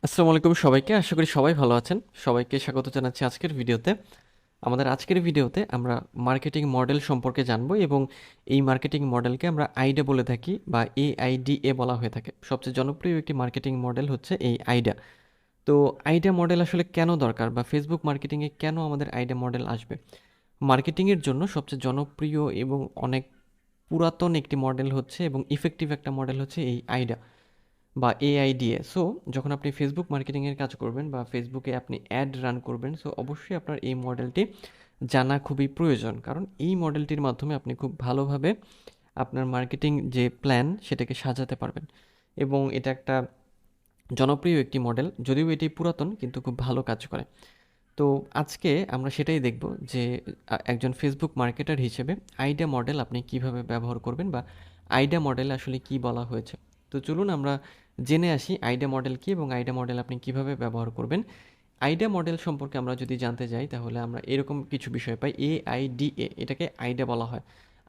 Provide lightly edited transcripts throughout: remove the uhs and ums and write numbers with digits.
আসসালামু আলাইকুম সবাইকে। আশা করি সবাই ভালো আছেন। সবাইকে স্বাগত জানাচ্ছি আজকের ভিডিওতে। আমাদের আজকের ভিডিওতে আমরা মার্কেটিং মডেল সম্পর্কে জানবো এবং এই মার্কেটিং মডেলকে আমরা আইডা বলে থাকি বা AIDA বলা হয়ে থাকে। সবচেয়ে জনপ্রিয় একটি মার্কেটিং মডেল হচ্ছে এই আইডা। তো আইডা মডেল আসলে কেন দরকার বা ফেসবুক মার্কেটিংয়ে কেন আমাদের আইডা মডেল আসবে? মার্কেটিংয়ের জন্য সবচেয়ে জনপ্রিয় এবং অনেক পুরাতন একটি মডেল হচ্ছে এবং ইফেক্টিভ একটা মডেল হচ্ছে এই আইডা বা AIDA। সো যখন আপনি ফেসবুক মার্কেটিংয়ের কাজ করবেন বা ফেসবুকে আপনি অ্যাড রান করবেন, সো অবশ্যই আপনার এই মডেলটি জানা খুবই প্রয়োজন, কারণ এই মডেলটির মাধ্যমে আপনি খুব ভালোভাবে আপনার মার্কেটিং যে প্ল্যান সেটাকে সাজাতে পারবেন। এবং এটা একটা জনপ্রিয় একটি মডেল, যদিও এটি পুরাতন কিন্তু খুব ভালো কাজ করে। তো আজকে আমরা সেটাই দেখব যে একজন ফেসবুক মার্কেটার হিসেবে আইডা মডেল আপনি কিভাবে ব্যবহার করবেন বা আইডা মডেল আসলে কি বলা হয়েছে। তো চলুন আমরা জেনে আসি আইডা মডেল কি এবং আইডা মডেল আপনি কিভাবে ব্যবহার করবেন। আইডা মডেল সম্পর্কে আমরা যদি জানতে যাই তাহলে আমরা এরকম কিছু বিষয় পাই। AIDA, এটাকে আইডা বলা হয়।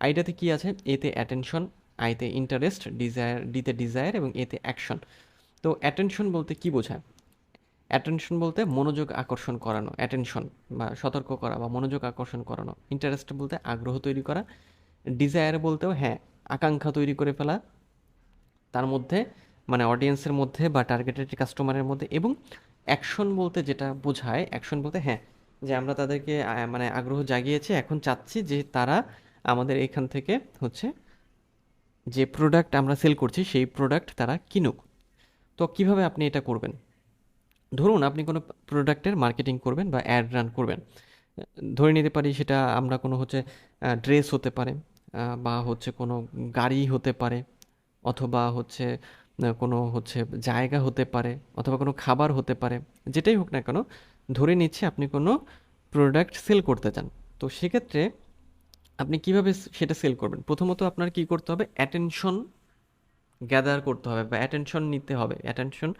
আইডাতে কি আছে? এতে অ্যাটেনশন, আইতে ইন্টারেস্ট, ডিজায়ার, ডিতে ডিজায়ার এবং এতে অ্যাকশন। তো অ্যাটেনশন বলতে কি বোঝায়? অ্যাটেনশন বলতে মনোযোগ আকর্ষণ করানো, অ্যাটেনশন বা সতর্ক করা বা মনোযোগ আকর্ষণ করানো। ইন্টারেস্ট বলতে আগ্রহ তৈরি করা। ডিজায়ার বলতেও হ্যাঁ, আকাঙ্ক্ষা তৈরি করে ফেলা তার মধ্যে, মানে অডিয়েন্সের মধ্যে বা টার্গেটেড কাস্টমারের মধ্যে। এবং অ্যাকশন বলতে যেটা বোঝায়, অ্যাকশন বলতে হ্যাঁ, যে আমরা তাদেরকে মানে আগ্রহ জাগিয়েছি, এখন চাচ্ছি যে তারা আমাদের এখান থেকে হচ্ছে যে প্রোডাক্ট আমরা সেল করছি সেই প্রোডাক্ট তারা কিনুক। তো কিভাবে আপনি এটা করবেন? ধরুন আপনি কোনো প্রোডাক্টের মার্কেটিং করবেন বা অ্যাড রান করবেন। ধরে নিতে পারি সেটা আমরা কোনো হচ্ছে ড্রেস হতে পারে, বা হচ্ছে কোনো গাড়ি হতে পারে, অথবা হচ্ছে কোনো হচ্ছে জায়গা হতে পারে, অথবা কোনো খাবার হতে পারে। যেটাই হোক না কেন, ধরে নিচ্ছি আপনি কোনো প্রোডাক্ট সেল করতে চান। তো সেক্ষেত্রে আপনি কিভাবে সেটা সেল করবেন? প্রথমত আপনার কি করতে হবে? অ্যাটেনশন গ্যাদার করতে হবে বা অ্যাটেনশন নিতে হবে। অ্যাটেনশন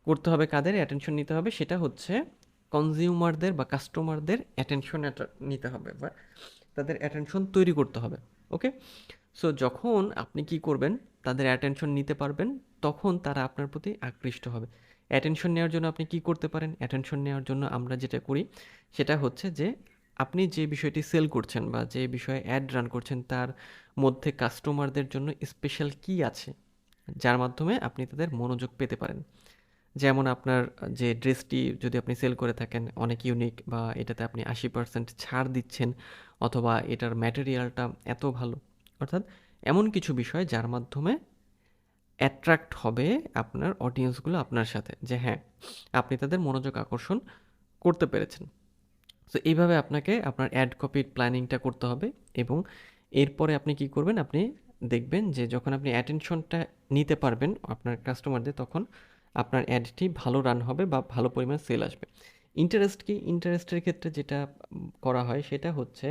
করতে হবে কাদের? অ্যাটেনশন নিতে হবে সেটা হচ্ছে কনজিউমারদের বা কাস্টমারদের অ্যাটেনশন নিতে হবে বা তাদের অ্যাটেনশন তৈরি করতে হবে। ওকে? সো যখন আপনি কি করবেন, তাদের অ্যাটেনশন নিতে পারবেন, তখন তারা আপনার প্রতি আকৃষ্ট হবে। অ্যাটেনশন নেওয়ার জন্য আপনি কি করতে পারেন? অ্যাটেনশন নেওয়ার জন্য আমরা যেটা করি সেটা হচ্ছে যে আপনি যে বিষয়টি সেল করছেন বা যে বিষয়ে অ্যাড রান করছেন তার মধ্যে কাস্টমারদের জন্য স্পেশাল কি আছে যার মাধ্যমে আপনি তাদের মনোযোগ পেতে পারেন। যেমন আপনার যে ড্রেসটি যদি আপনি সেল করে থাকেন অনেক ইউনিক, বা এটাতে আপনি 80% ছাড় দিচ্ছেন, অথবা এটার ম্যাটেরিয়ালটা এত ভালো, অর্থাৎ এমন কিছু বিষয় যার মাধ্যমে অ্যাট্রাক্ট হবে আপনার অডিয়েন্সগুলো আপনার সাথে, যে হ্যাঁ, আপনি তাদের মনোযোগ আকর্ষণ করতে পেরেছেন। তো এইভাবে আপনাকে আপনার অ্যাড কপির প্ল্যানিংটা করতে হবে। এবং এরপরে আপনি কি করবেন? আপনি দেখবেন যে যখন আপনি অ্যাটেনশনটা নিতে পারবেন আপনার কাস্টমারদের, তখন আপনার অ্যাডটি ভালো রান হবে বা ভালো পরিমাণ সেল আসবে। ইন্টারেস্ট কি? ইন্টারেস্টের ক্ষেত্রে যেটা করা হয় সেটা হচ্ছে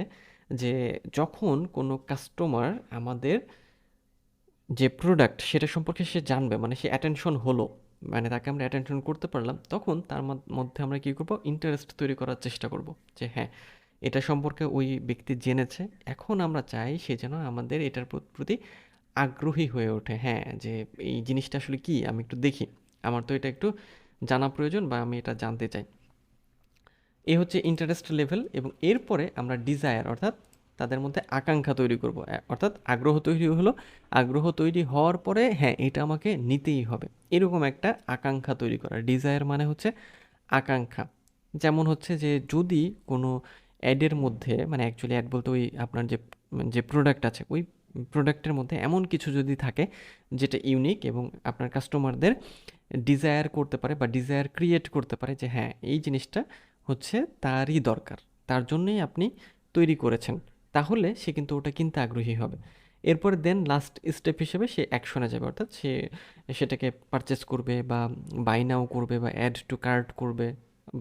যে যখন কোনো কাস্টমার আমাদের যে প্রোডাক্ট সেটা সম্পর্কে সে জানবে, মানে সে অ্যাটেনশন হলো, মানে তাকে আমরা অ্যাটেনশন করতে পারলাম, তখন তার মধ্যে আমরা কী করবো? ইন্টারেস্ট তৈরি করার চেষ্টা করব, যে হ্যাঁ, এটা সম্পর্কে ওই ব্যক্তি জেনেছে, এখন আমরা চাই সে যেন আমাদের এটার প্রতি আগ্রহী হয়ে ওঠে। হ্যাঁ, যে এই জিনিসটা আসলে কি, আমি একটু দেখি, আমার তো এটা একটু জানা প্রয়োজন বা আমি এটা জানতে চাই। এই হচ্ছে ইন্টারেস্ট লেভেল। এবং এরপরে আমরা ডিজায়ার, অর্থাৎ তাদের মধ্যে আকাঙ্ক্ষা তৈরি করব। অর্থাৎ আগ্রহ তৈরি হলো, আগ্রহ তৈরি হওয়ার পরে হ্যাঁ, এটা আমাকে নিতেই হবে, এরকম একটা আকাঙ্ক্ষা তৈরি করা। ডিজায়ার মানে হচ্ছে আকাঙ্ক্ষা। যেমন হচ্ছে যে যদি কোনো অ্যাডের মধ্যে, মানে অ্যাকচুয়ালি অ্যাড বলতে ওই আপনার যে যে প্রোডাক্ট আছে ওই প্রোডাক্টের মধ্যে এমন কিছু যদি থাকে যেটা ইউনিক এবং আপনার কাস্টমারদের ডিজায়ার করতে পারে বা ডিজায়ার ক্রিয়েট করতে পারে, যে হ্যাঁ, এই জিনিসটা হচ্ছে তারই দরকার, তার জন্যই আপনি তৈরি করেছেন, তাহলে সে কিন্তু ওটা কিনতে আগ্রহী হবে। এরপরে দেন লাস্ট স্টেপ হিসেবে সে অ্যাকশনে যাবে, অর্থাৎ সে সেটাকে পারচেস করবে বা বাই নাও করবে বা অ্যাড টু কার্ট করবে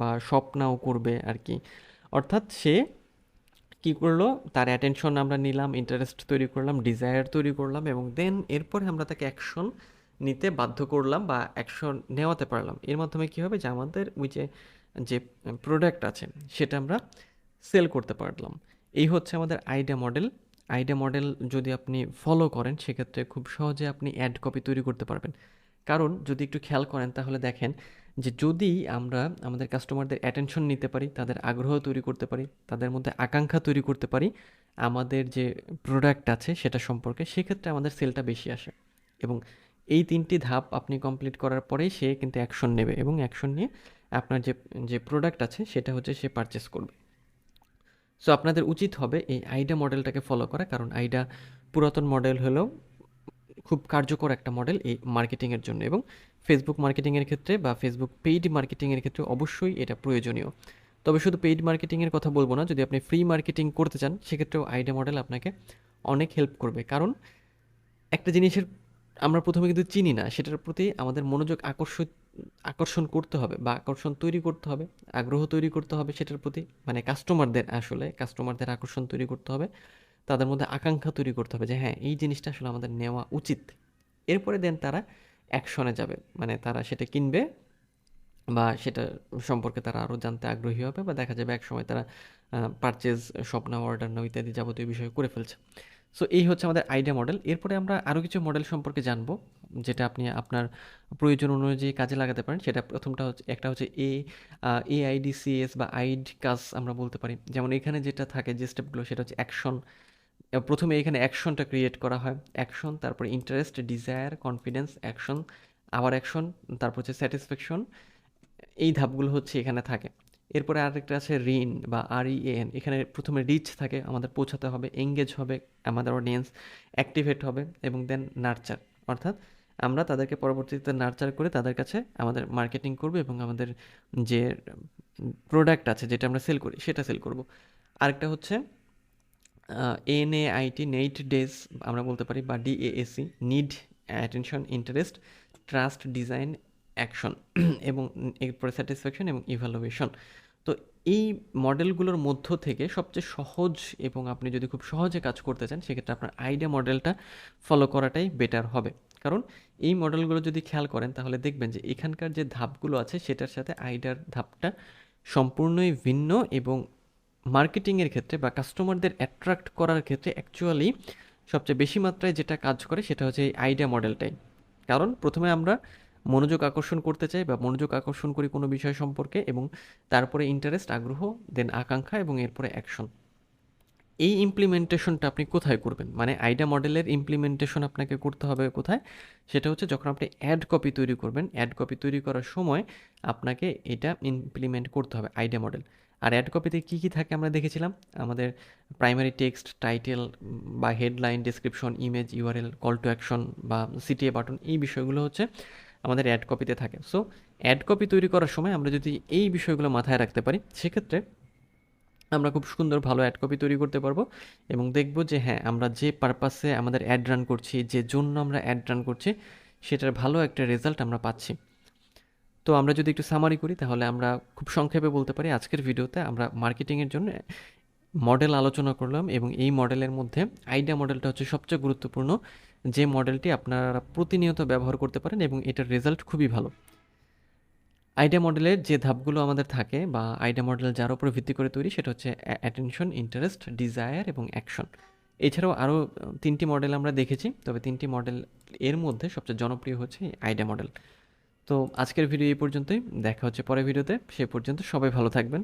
বা শপ নাও করবে আর কি। অর্থাৎ সে কি করলো, তার অ্যাটেনশন আমরা নিলাম, ইন্টারেস্ট তৈরি করলাম, ডিজায়ার তৈরি করলাম, এবং দেন এরপরে আমরা তাকে অ্যাকশন নিতে বাধ্য করলাম বা অ্যাকশন নেওয়াতে পারলাম। এর মাধ্যমে কী হবে? যে আমাদের ওই যে যে প্রোডাক্ট আছে সেটা আমরা সেল করতে পারলাম। এই হচ্ছে আমাদের আইডিয়া মডেল। আইডিয়া মডেল যদি আপনি ফলো করেন সেক্ষেত্রে খুব সহজে আপনি অ্যাড কপি তৈরি করতে পারবেন। কারণ যদি একটু খেয়াল করেন তাহলে দেখেন যে যদি আমরা আমাদের কাস্টমারদের অ্যাটেনশন নিতে পারি, তাদের আগ্রহ তৈরি করতে পারি, তাদের মধ্যে আকাঙ্ক্ষা তৈরি করতে পারি আমাদের যে প্রোডাক্ট আছে সেটা সম্পর্কে, সেক্ষেত্রে আমাদের সেলটা বেশি আসে। এবং এই 3টি ধাপ আপনি কমপ্লিট করার পরেই সে কিন্তু অ্যাকশন নেবে এবং অ্যাকশন নিয়ে আপনার যে যে প্রোডাক্ট আছে সেটা হচ্ছে সে পারচেস করবে। সো আপনাদের উচিত হবে এই আইডা মডেলটাকে ফলো করা, কারণ আইডা পুরাতন মডেল হলেও খুব কার্যকর একটা মডেল এই মার্কেটিংয়ের জন্য, এবং ফেসবুক মার্কেটিংয়ের ক্ষেত্রে বা ফেসবুক পেইড মার্কেটিংয়ের ক্ষেত্রে অবশ্যই এটা প্রয়োজনীয়। তবে শুধু পেইড মার্কেটিংয়ের কথা বলবো না, যদি আপনি ফ্রি মার্কেটিং করতে চান সেক্ষেত্রেও আইডা মডেল আপনাকে অনেক হেল্প করবে। কারণ একটা জিনিসের আমরা প্রথমে কিন্তু চিনি না, সেটার প্রতি আমাদের মনোযোগ আকর্ষণ করতে হবে বা আকর্ষণ তৈরি করতে হবে, আগ্রহ তৈরি করতে হবে সেটার প্রতি, মানে কাস্টমারদের আকর্ষণ তৈরি করতে হবে, তাদের মধ্যে আকাঙ্ক্ষা তৈরি করতে হবে যে হ্যাঁ এই জিনিসটা আসলে আমাদের নেওয়া উচিত। এরপরে দেন তারা অ্যাকশনে যাবে, মানে তারা সেটা কিনবে বা সেটা সম্পর্কে তারা আরও জানতে আগ্রহী হবে, বা দেখা যাবে একসময় তারা পারচেজ, শপ নাও, অর্ডার নাও ইত্যাদি যাবতীয় বিষয় করে ফেলছে। সো এই হচ্ছে আমাদের আইডিয়া মডেল। এরপরে আমরা আরও কিছু মডেল সম্পর্কে জানবো যেটা আপনি আপনার প্রয়োজন অনুযায়ী কাজে লাগাতে পারেন। সেটা প্রথমটা হচ্ছে, একটা হচ্ছে AIDCS বা আইড কাজ আমরা বলতে পারি। যেমন এখানে যেটা থাকে যে স্টেপগুলো সেটা হচ্ছে অ্যাকশন। প্রথমে এখানে অ্যাকশনটা ক্রিয়েট করা হয়, অ্যাকশন, তারপরে ইন্টারেস্ট, ডিজায়ার, কনফিডেন্স, অ্যাকশন, আবার অ্যাকশন, তারপর হচ্ছে স্যাটিসফ্যাকশন। এই ধাপগুলো হচ্ছে এখানে থাকে। এরপরে আরেকটা আছে রিন বা REAN। এখানে প্রথমে রিচ থাকে, আমাদের পৌঁছাতে হবে, এঙ্গেজ হবে আমাদের অডিয়েন্স, অ্যাক্টিভেট হবে, এবং দেন নার্চার, অর্থাৎ আমরা তাদেরকে পরবর্তীতে নার্চার করে তাদের কাছে আমাদের মার্কেটিং করব এবং আমাদের যে প্রোডাক্ট আছে যেটা আমরা সেল করি সেটা সেল করব। আরেকটা হচ্ছে NAIT, নেইট ডেজ আমরা বলতে পারি, বা DAAC, need, attention, interest, trust, design, action এবং এরপরে স্যাটিসফ্যাকশন এবং ইভ্যালুয়েশন। তো এই মডেলগুলোর মধ্য থেকে সবচেয়ে সহজ, এবং আপনি যদি খুব সহজে কাজ করতে চান সেক্ষেত্রে আপনার আইডিয়া মডেলটা ফলো করাটাই বেটার হবে। কারণ এই মডেলগুলো যদি খেয়াল করেন তাহলে দেখবেন যে এখানকার যে ধাপগুলো আছে সেটার সাথে আইডিয়ার ধাপটা সম্পূর্ণই ভিন্ন, এবং মার্কেটিংয়ের ক্ষেত্রে বা কাস্টমারদের অ্যাট্রাক্ট করার ক্ষেত্রে অ্যাকচুয়ালি সবচেয়ে বেশি মাত্রায় যেটা কাজ করে সেটা হচ্ছে এই আইডিয়া মডেলটাই। কারণ প্রথমে আমরা মনোযোগ আকর্ষণ করতে চাই বা মনোযোগ আকর্ষণ করি কোনো বিষয় সম্পর্কে, এবং তারপরে ইন্টারেস্ট, আগ্রহ, দেন আকাঙ্ক্ষা, এবং এরপরে অ্যাকশন। এই ইমপ্লিমেন্টেশনটা আপনি কোথায় করবেন, মানে আইডিয়া মডেলের ইমপ্লিমেন্টেশন আপনাকে করতে হবে কোথায়, সেটা হচ্ছে যখন আপনি অ্যাড কপি তৈরি করবেন। অ্যাড কপি তৈরি করার সময় আপনাকে এটা ইমপ্লিমেন্ট করতে হবে আইডিয়া মডেল। আর অ্যাড কপিতে কী কী থাকে আমরা দেখেছিলাম, আমাদের প্রাইমারি টেক্সট, টাইটেল বা headline, description, image, URL, call to action বা CTA বাটন, এই বিষয়গুলো হচ্ছে আমাদের অ্যাড কপিতে থাকে। সো অ্যাড কপি তৈরি করার সময় আমরা যদি এই বিষয়গুলো মাথায় রাখতে পারি সেক্ষেত্রে আমরা খুব সুন্দর ভালো অ্যাড কপি তৈরি করতে পারবো, এবং দেখব যে হ্যাঁ আমরা যে পারপাসে আমাদের অ্যাড রান করছি, যে জন্য আমরা অ্যাড রান করছি, সেটার ভালো একটা রেজাল্ট আমরা পাচ্ছি। তো আমরা যদি একটু সামারি করি তাহলে আমরা খুব সংক্ষেপে বলতে পারি আজকের ভিডিওতে আমরা মার্কেটিংয়ের জন্য মডেল আলোচনা করলাম, এবং এই মডেলের মধ্যে আইডিয়া মডেলটা হচ্ছে সবচেয়ে গুরুত্বপূর্ণ, যে মডেলটি আপনারা প্রতিনিয়ত ব্যবহার করতে পারেন এবং এটার রেজাল্ট খুবই ভালো। আইডিয়া মডেলের যে ধাপগুলো আমাদের থাকে বা আইডিয়া মডেল যার উপর ভিত্তি করে তৈরি সেটা হচ্ছে অ্যাটেনশন, ইন্টারেস্ট, ডিজায়ার এবং অ্যাকশন। এছাড়াও আরও 3টি মডেল আমরা দেখেছি, তবে 3টি মডেল এর মধ্যে সবচেয়ে জনপ্রিয় হচ্ছে আইডিয়া মডেল। তো আজকের ভিডিও এই পর্যন্তই, দেখা হচ্ছে পরের ভিডিওতে। সে পর্যন্ত সবাই ভালো থাকবেন।